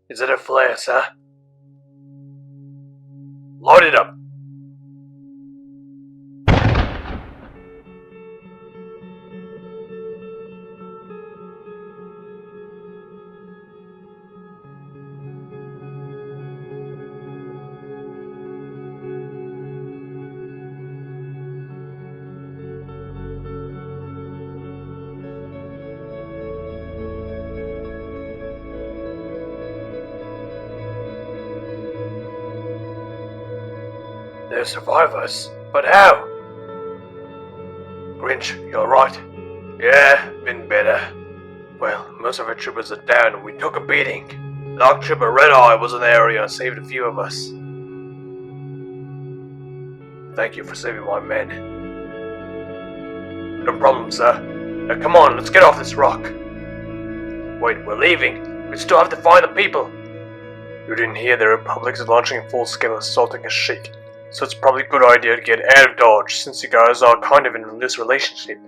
Is it a flare, sir? Load it up. They're survivors, but how? Grinch, you alright? Yeah, been better. Well, most of our troopers are down and we took a beating. Dark Trooper Red Eye was in the area and saved a few of us. Thank you for saving my men. No problem, sir. Now come on, let's get off this rock. Wait, we're leaving. We still have to find the people. You didn't hear the Republic is launching a full-scale assault on Kashyyyk, so it's probably a good idea to get out of Dodge since you guys are kind of in this relationship.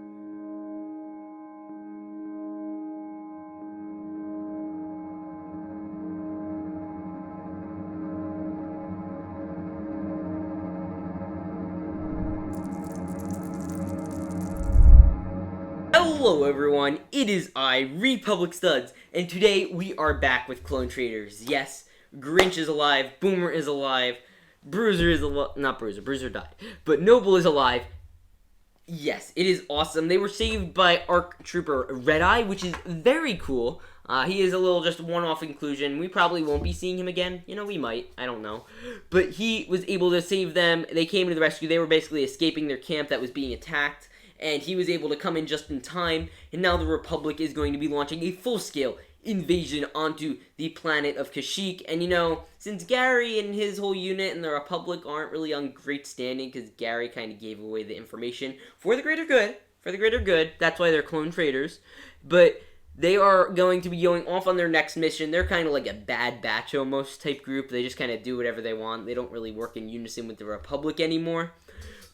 Hello everyone, it is I, Republic Studs, and today we are back with Clone Traitors. Yes, Grinch is alive, Boomer is alive, Bruiser is alive, not Bruiser, Bruiser died, but Noble is alive. Yes, it is awesome. They were saved by ARC Trooper Red Eye, which is very cool. He is a little just one-off inclusion. We probably won't be seeing him again. You know, we might. I don't know. But he was able to save them. They came to the rescue. They were basically escaping their camp that was being attacked. And he was able to come in just in time, and now the Republic is going to be launching a full-scale invasion onto the planet of Kashyyyk. And you know, since Gary and his whole unit and the Republic aren't really on great standing, because Gary kind of gave away the information for the greater good, that's why they're clone traitors, but they are going to be going off on their next mission. They're kind of like a Bad Batch almost type group. They just kind of do whatever they want. They don't really work in unison with the Republic anymore.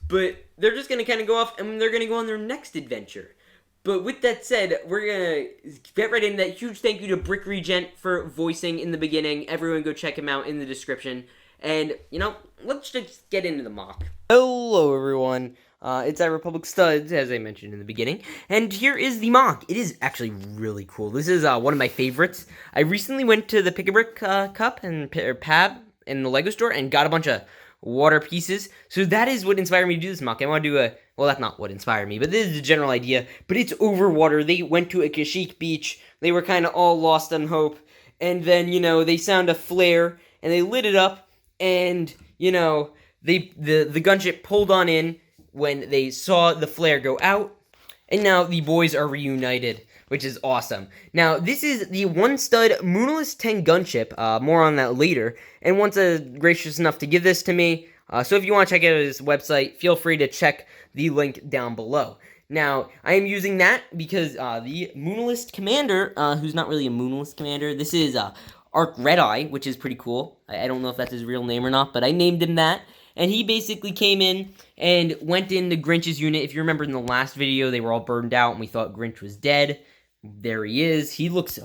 But they're just going to kind of go off, and they're going to go on their next adventure. But with that said, we're going to get right into that. Huge thank you to Brick Regent for voicing in the beginning. Everyone go check him out in the description. And, you know, let's just get into the mock. Hello, everyone. It's Republic Studs, as I mentioned in the beginning. And here is the mock. It is actually really cool. This is one of my favorites. I recently went to the Pick-a-Brick Cup and Pab in the LEGO store and got a bunch of water pieces. So that is what inspired me to do this mock. I want to do well, that's not what inspired me, but this is the general idea. But it's over water. They went to a Kashyyyk beach. They were kind of all lost on hope. And then, you know, they found a flare, and they lit it up, and, you know, the gunship pulled on in when they saw the flare go out, and now the boys are reunited, which is awesome. Now, this is the one-stud Moonless 10 gunship. More on that later. And once gracious enough to give this to me. So if you want to check out his website, feel free to check the link down below. Now, I am using that because the Moonless Commander, who's not really a Moonless Commander, this is Arc Red Eye, which is pretty cool. I don't know if that's his real name or not, but I named him that. And he basically came in and went into Grinch's unit. If you remember in the last video, they were all burned out and we thought Grinch was dead. There he is. He looks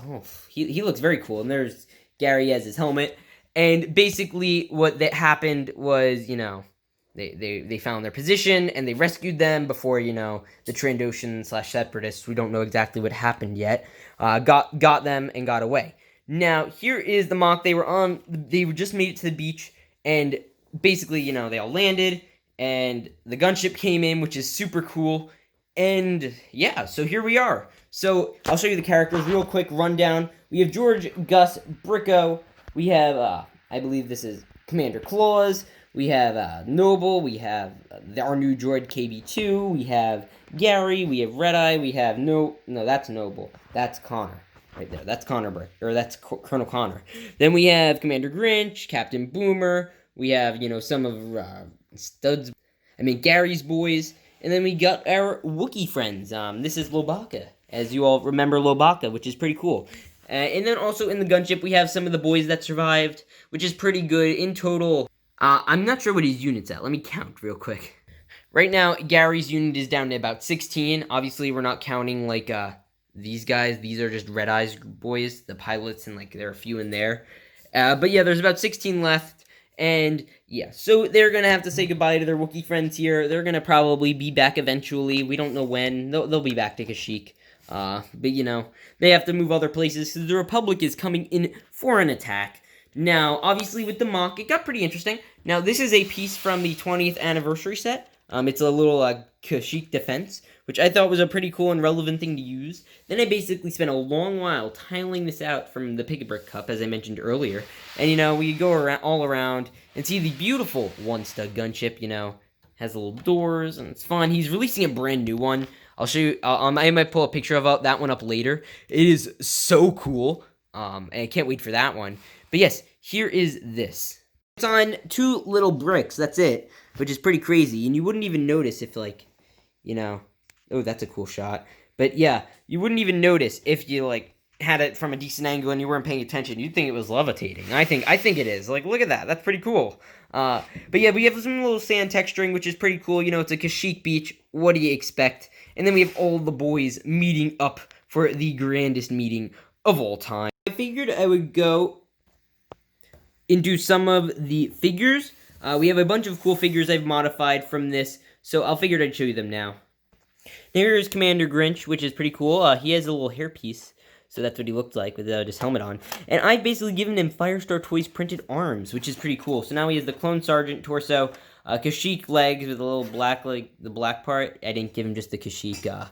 he looks very cool. And there's Gary as his helmet. And basically what that happened was, you know, they found their position and they rescued them before, you know, the Trandoshan / Separatists, we don't know exactly what happened yet, got them and got away. Now, here is the mock. They just made it to the beach, and basically, you know, they all landed, and the gunship came in, which is super cool, and yeah, so here we are. So, I'll show you the characters real quick, rundown. We have George, Gus, Bricko, we have, I believe this is Commander Claus, we have Noble, we have our new droid KB2, we have Gary, we have Red Eye, we have no, that's Noble, that's Connor. Right there, that's that's Colonel Connor. Then we have Commander Grinch, Captain Boomer, we have, you know, some of Gary's boys, and then we got our Wookiee friends. This is Lobaka, as you all remember Lobaka, which is pretty cool. And then also in the gunship, we have some of the boys that survived, which is pretty good. In total, I'm not sure what his unit's at. Let me count real quick. Right now, Gary's unit is down to about 16. Obviously, we're not counting, like, these guys. These are just Red Eye's boys, the pilots, and, like, there are a few in there. But yeah, there's about 16 left. And yeah, so they're going to have to say goodbye to their Wookiee friends here. They're going to probably be back eventually. We don't know when. They'll be back to Kashyyyk. But you know, they have to move other places because the Republic is coming in for an attack. Now, obviously with the MOC, it got pretty interesting. Now, this is a piece from the 20th anniversary set. It's a little Kashyyyk defense, which I thought was a pretty cool and relevant thing to use. Then I basically spent a long while tiling this out from the Pick-a-Brick Cup, as I mentioned earlier. And, you know, we go around, all around and see the beautiful one-stud gunship, you know. Has little doors, and it's fun. He's releasing a brand new one. I'll show you, I might pull a picture of that one up later. It is so cool, and I can't wait for that one. But yes, here is this. It's on 2 little bricks, that's it, which is pretty crazy, and you wouldn't even notice if, like, you know, oh, that's a cool shot. But yeah, you wouldn't even notice if you, like, had it from a decent angle and you weren't paying attention. You'd think it was levitating. I think it is. Like, look at that. That's pretty cool. But yeah, we have some little sand texturing, which is pretty cool. You know, it's a Kashyyyk beach. What do you expect? And then we have all the boys meeting up for the grandest meeting of all time. I figured I would go into some of the figures. We have a bunch of cool figures I've modified from this, so I figured I'd show you them now. Here is Commander Grinch, which is pretty cool. He has a little hairpiece, so that's what he looked like with his helmet on. And I've basically given him Firestar Toys printed arms, which is pretty cool. So now he has the Clone Sergeant torso, Kashyyyk legs with a little black, like, the black part. I didn't give him just the Kashyyyk,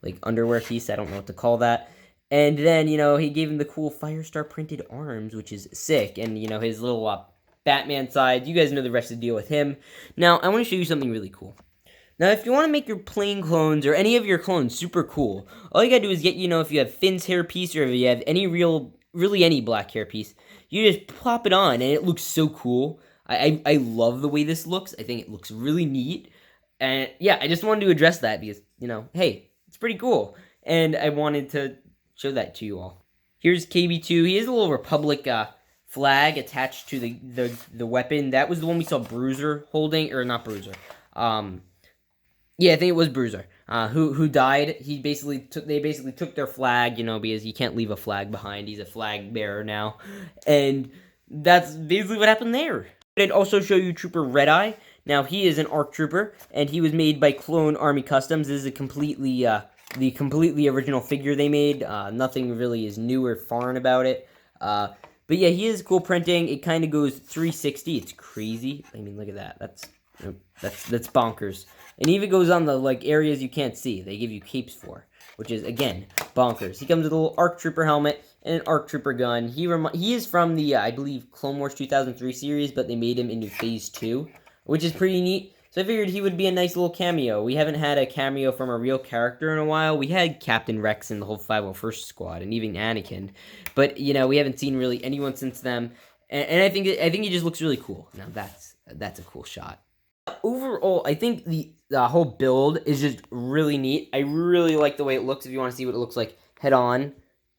like, underwear piece. I don't know what to call that. And then, you know, he gave him the cool Firestar printed arms, which is sick. And, you know, his little Batman side. You guys know the rest of the deal with him. Now, I want to show you something really cool. Now, if you want to make your plain clones or any of your clones super cool, all you gotta do is get, you know, if you have Finn's hairpiece or if you have any really any black hairpiece, you just plop it on and it looks so cool. I love the way this looks. I think it looks really neat. And yeah, I just wanted to address that because, you know, hey, it's pretty cool. And I wanted to show that to you all. Here's KB2. He has a little Republic flag attached to the weapon. That was the one we saw Bruiser holding, or not Bruiser. Yeah, I think it was Bruiser, who died. They basically took their flag, you know, because you can't leave a flag behind. He's a flag bearer now, and that's basically what happened there. I'd also show you Trooper Red Eye. Now, he is an ARC Trooper, and he was made by Clone Army Customs. This is a the completely original figure they made. Nothing really is new or foreign about it. But yeah, he is cool printing. It kind of goes 360. It's crazy. I mean, look at that. That's bonkers. And even goes on the, like, areas you can't see. They give you capes for, which is, again, bonkers. He comes with a little ARC Trooper helmet and an ARC Trooper gun. He is from the, I believe, Clone Wars 2003 series, but they made him into Phase 2, which is pretty neat. So I figured he would be a nice little cameo. We haven't had a cameo from a real character in a while. We had Captain Rex and the whole 501st Squad, and even Anakin. But, you know, we haven't seen really anyone since them. And I think he just looks really cool. Now, that's a cool shot. Overall, I think the whole build is just really neat. I really like the way it looks. If you want to see what it looks like head on,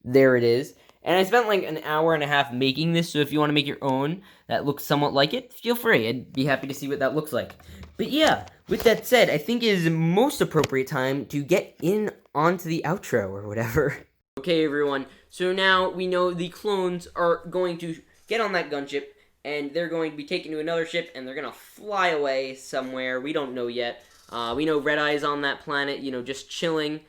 there it is. And I spent like an hour and a half making this, so if you want to make your own that looks somewhat like it, feel free. I'd be happy to see what that looks like. But yeah, with that said, I think it is the most appropriate time to get in onto the outro or whatever. Okay, everyone, so now we know the clones are going to get on that gunship, and they're going to be taken to another ship, and they're going to fly away somewhere. We don't know yet. We know Red Eye's on that planet, you know, just chilling,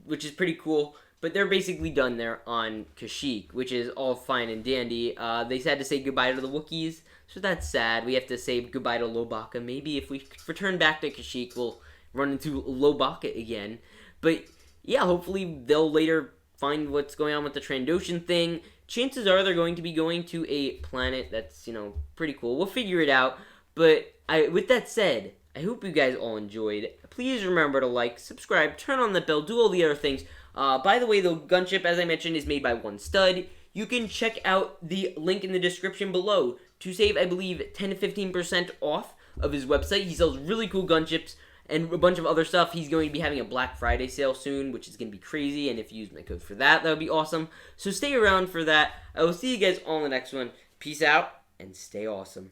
which is pretty cool. But they're basically done there on Kashyyyk, which is all fine and dandy. They had to say goodbye to the Wookiees, so that's sad. We have to say goodbye to Lobaka. Maybe if we return back to Kashyyyk, we'll run into Lobaka again. But yeah, hopefully they'll later find what's going on with the Trandoshan thing. Chances are they're going to be going to a planet that's, you know, pretty cool. We'll figure it out. But with that said, I hope you guys all enjoyed. Please remember to like, subscribe, turn on the bell, do all the other things. By the way, the gunship, as I mentioned, is made by One Stud. You can check out the link in the description below to save, I believe, 10 to 15% off of his website. He sells really cool gunships and a bunch of other stuff. He's going to be having a Black Friday sale soon, which is going to be crazy, and if you use my code for that, that would be awesome. So stay around for that. I will see you guys all in the next one. Peace out, and stay awesome.